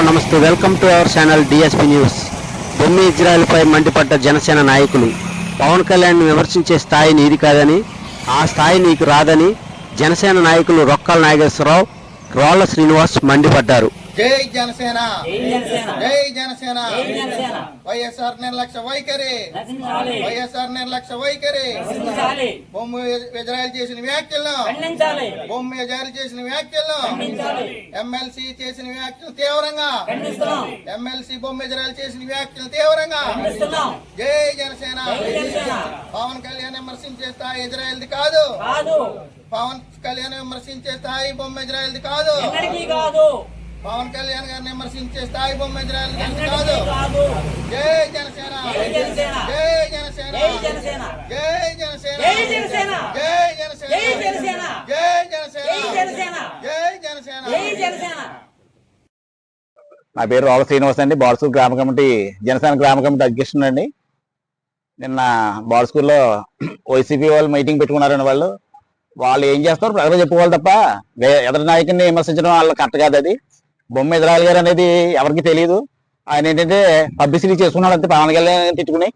నమస్తే. Welcome to our channel DSP news. బొమ్మి ఇజ్రాయెల్పై మండిపడ్డ జనసేన నాయకులు పవన్ కళ్యాణ్ విమర్శించే స్థాయి నీది కాదని, ఆ స్థాయి నీకు రాదని జనసేన నాయకులు రొక్కల నాగేశ్వరరావు, రోళ్ల శ్రీనివాస్ మండిపడ్డారు. జై జనసేన, జై జనసేన. వైఎస్ఆర్ నిర్లక్ష్య వైఖరి, వైఎస్ఆర్ నిర్లక్ష్య వైఖరి. బొమ్మి ఇజ్రాయెల్ చేసిన వ్యాఖ్యలను, బొమ్మి ఇజ్రాయెల్ చేసిన వ్యాఖ్యలను, ఎమ్మెల్సీ చేసిన వ్యాఖ్యలు తీవ్రంగా, ఎమ్మెల్సీ బొమ్మి ఇజ్రాయెల్ చేసిన వ్యాఖ్యలు తీవ్రంగా. జై జనసేన. పవన్ కళ్యాణ్ విమర్శించే స్థాయి ఇజ్రాయెల్ది కాదు, పవన్ కళ్యాణ్ విమర్శించే స్థాయి బొమ్మి ఇజ్రాయెల్ది కాదు, పవన్ కళ్యాణ్ గారిని విమర్శించే స్థాయి బొమ్మ ఇజ్రాయెల్ కాదు. జై జనసేన, జై జనసేన, జై జనసేన, జై జనసేన, జై జనసేన. నా పేరు రోళ్ల శ్రీనివాస్ అండి. బాడస్కూర్ గ్రామ కమిటీ, జనసేన గ్రామ కమిటీ అధ్యక్షుడు అండి. నిన్న బాడస్కూర్లో వైసీపీ వాళ్ళు మీటింగ్ పెట్టుకున్నారండి. వాళ్ళు ఏం చేస్తారు ప్రజలు చెప్పుకోవాలి తప్ప ఎదరి నాయకుడిని విమర్శించడం వాళ్ళ కరెక్ట్ కాదు. అది బొమ్మ ఇజ్రాయెల్ గారు అనేది ఎవరికి తెలియదు. ఆయన ఏంటంటే పబ్లిసిటీ చేసుకున్నాడు అంతే. పవన్ కళ్యాణ్ తిట్టుకుని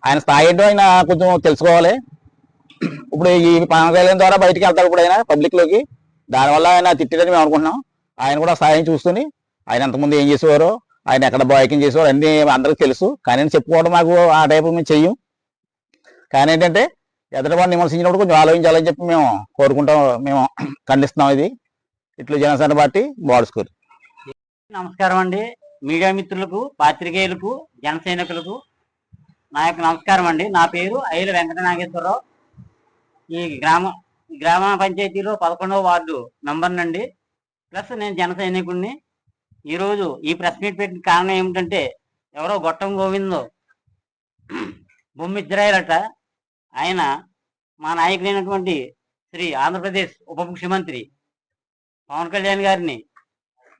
ఆయన స్థాయి ఏంటో ఆయన కొంచెం తెలుసుకోవాలి. ఇప్పుడు ఈ పవన్ కళ్యాణ్ ద్వారా బయటికి వెళ్తాడు ఇప్పుడు ఆయన పబ్లిక్ లోకి. దానివల్ల ఆయన తిట్టారని మేము అనుకుంటున్నాం. ఆయన కూడా స్థాయిని చూసుకుని ఆయన అంతకుముందు ఏం చేసేవారో, ఆయన ఎక్కడ బాయ్కింగ్ చేసేవారు అన్ని అందరికీ తెలుసు. కానీ చెప్పుకోవడం మాకు ఆ టైపు మేము చెయ్యం. కానీ ఏంటంటే ఎదుటి వాడిని విమర్శించినప్పుడు కొంచెం ఆలోచించాలని చెప్పి మేము కోరుకుంటాం, మేము ఖండిస్తున్నాం. ఇది ఇట్లు జనసేన పార్టీ బాడస్కూర్. నమస్కారం అండి. మీడియా మిత్రులకు, పాత్రికేయులకు, జన సైనికులకు నా యొక్క నమస్కారం అండి. నా పేరు ఐల వెంకట నాగేశ్వరరావు. ఈ గ్రామ పంచాయతీలో 11వ వార్డు మెంబర్ నండి. ప్లస్ నేను జన సైనికుడిని. ఈరోజు ఈ ప్రెస్ మీట్ పెట్టిన కారణం ఏమిటంటే, ఎవరో గొట్టం గోవిందో బొమ్మి ఇజ్రాయెల్ అట, ఆయన మా నాయకుడైనటువంటి శ్రీ ఆంధ్రప్రదేశ్ ఉప ముఖ్యమంత్రి పవన్ కళ్యాణ్ గారిని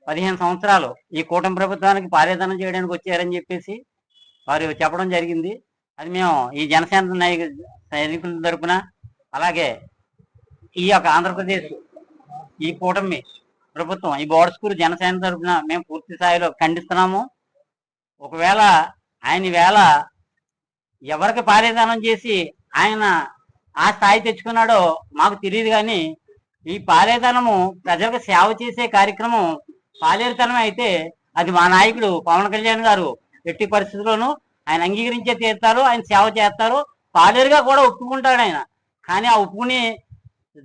15 సంవత్సరాలు ఈ కూటమి ప్రభుత్వానికి పారేదనం చేయడానికి వచ్చారని చెప్పేసి వారు చెప్పడం జరిగింది. అది మేము ఈ జనసేన సైనికుల తరపున, అలాగే ఈ యొక్క ఆంధ్రప్రదేశ్ ఈ కూటమి ప్రభుత్వం ఈ బాడస్కూర్ జనసేన తరపున మేము పూర్తి స్థాయిలో ఖండిస్తున్నాము. ఒకవేళ ఆయన వేళ ఎవరికి పారేదానం చేసి ఆయన ఆ స్థాయి తెచ్చుకున్నాడో మాకు తెలియదు. కానీ ఈ పాలేతనము ప్రజలకు సేవ చేసే కార్యక్రమం పాలేరుతనం అయితే అది మా నాయకుడు పవన్ కళ్యాణ్ గారు ఎట్టి పరిస్థితుల్లోనూ ఆయన అంగీకరించే తీరుతారు, ఆయన సేవ చేస్తారు, పాలేరుగా కూడా ఒప్పుకుంటాడు ఆయన. కానీ ఆ ఒప్పుకుని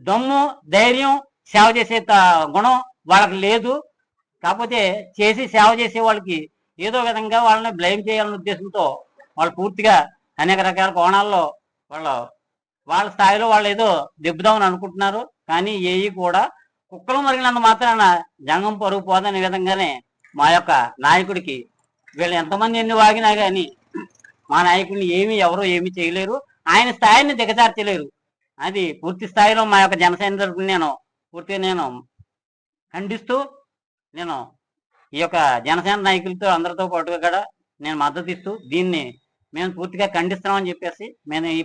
దమ్ము, ధైర్యం, సేవ చేసే గుణం వాళ్ళకి లేదు. కాకపోతే చేసి సేవ చేసే వాళ్ళకి ఏదో విధంగా వాళ్ళని బ్లేమ్ చేయాలనే ఉద్దేశంతో వాళ్ళు పూర్తిగా అనేక రకాల కోణాల్లో వాళ్ళ స్థాయిలో వాళ్ళు ఏదో దెబ్బదామని అనుకుంటున్నారు. కానీ ఏవి కూడా కుక్కలు మరిగినంత మాత్రాన జంగం పరుగు పోదనే విధంగానే మా యొక్క నాయకుడికి వీళ్ళు ఎంతమంది ఎన్ని వాగినా కానీ మా నాయకుడిని ఎవరో ఏమీ చేయలేరు, ఆయన స్థాయిని దిగజార్చలేరు. అది పూర్తి స్థాయిలో మా యొక్క జనసేన తరపున నేను ఖండిస్తూ, నేను ఈ యొక్క జనసేన నాయకులతో అందరితో పాటుగా కూడా నేను మద్దతు ఇస్తూ దీన్ని మేము పూర్తిగా ఖండిస్తున్నామని చెప్పేసి మేము ఈ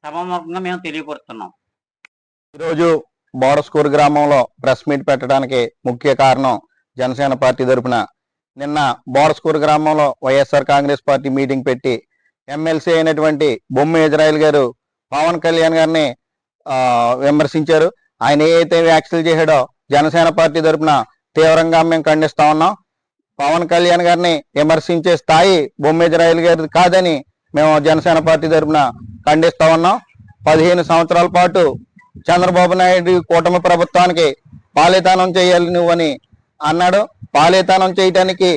సభాముఖంగా మేము తెలియపరుస్తున్నాం. ఈరోజు బాడస్కూర్ గ్రామంలో ప్రెస్ మీట్ పెట్టడానికి ముఖ్య కారణం జనసేన పార్టీ తరపున నిన్న బాడస్కూర్ గ్రామంలో వైఎస్ఆర్ కాంగ్రెస్ పార్టీ మీటింగ్ పెట్టి ఎమ్మెల్సీ అయినటువంటి బొమ్మి ఇజ్రాయెల్ గారు పవన్ కళ్యాణ్ గారిని విమర్శించారు. ఆయన ఏదైతే వ్యాఖ్యలు చేశాడో జనసేన పార్టీ తరపున తీవ్రంగా మేము ఖండిస్తా ఉన్నాం. పవన్ కళ్యాణ్ గారిని విమర్శించే స్థాయి బొమ్మి ఇజ్రాయెల్ గారి కాదని మేము జనసేన పార్టీ తరపున ఖండిస్తా ఉన్నాం. 15 సంవత్సరాల పాటు చంద్రబాబు నాయుడు కూటమి ప్రభుత్వానికి పాలితానం చేయాలి నువ్వని అన్నాడు. పాలితానం చేయటానికి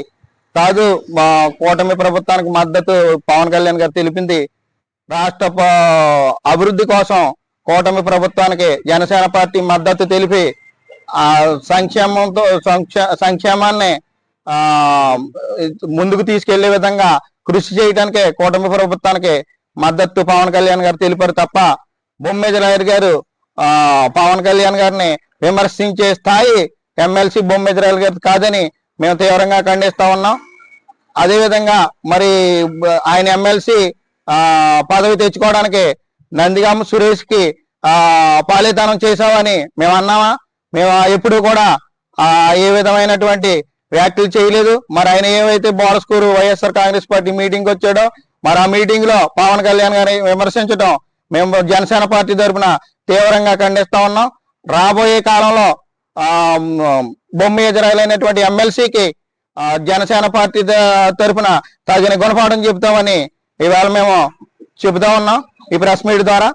కాదు, మా కూటమి ప్రభుత్వానికి మద్దతు పవన్ కళ్యాణ్ గారు తెలిపింది. రాష్ట్ర అభివృద్ధి కోసం కూటమి ప్రభుత్వానికి జనసేన పార్టీ మద్దతు తెలిపి ఆ సంక్షేమాన్ని ముందుకు తీసుకెళ్లే విధంగా కృషి చేయడానికే కూటమి ప్రభుత్వానికి మద్దతు పవన్ కళ్యాణ్ గారు తెలిపారు తప్ప బొమ్మి ఇజ్రాయెల్ గారు పవన్ కళ్యాణ్ గారిని విమర్శించే స్థాయి ఎమ్మెల్సీ బొమ్మి ఇజ్రాయెల్ గారి కాదని మేము తీవ్రంగా ఖండిస్తా ఉన్నాం. అదేవిధంగా మరి ఆయన ఎమ్మెల్సీ పదవి తెచ్చుకోవడానికి నందిగామ సురేష్ కి పాలితానం చేశావని మేము అన్నామా? మేము ఎప్పుడు కూడా ఏ విధమైనటువంటి వ్యాఖ్యలు చేయలేదు. మరి ఆయన ఏవైతే బోడస్కూరు వైఎస్ఆర్ కాంగ్రెస్ పార్టీ మీటింగ్ వచ్చాడో మరి ఆ మీటింగ్ లో పవన్ కళ్యాణ్ గారిని విమర్శించడం మేము జనసేన పార్టీ తరఫున తీవ్రంగా ఖండిస్తా ఉన్నాం. రాబోయే కాలంలో బొమ్మి ఇజ్రాయెల్ అయినటువంటి ఎమ్మెల్సీకి జనసేన పార్టీ తరఫున తగిన గుణపాఠం చెబుతామని ఇవాళ మేము చెబుతా ఉన్నాం ఈ ప్రెస్ మీట్ ద్వారా.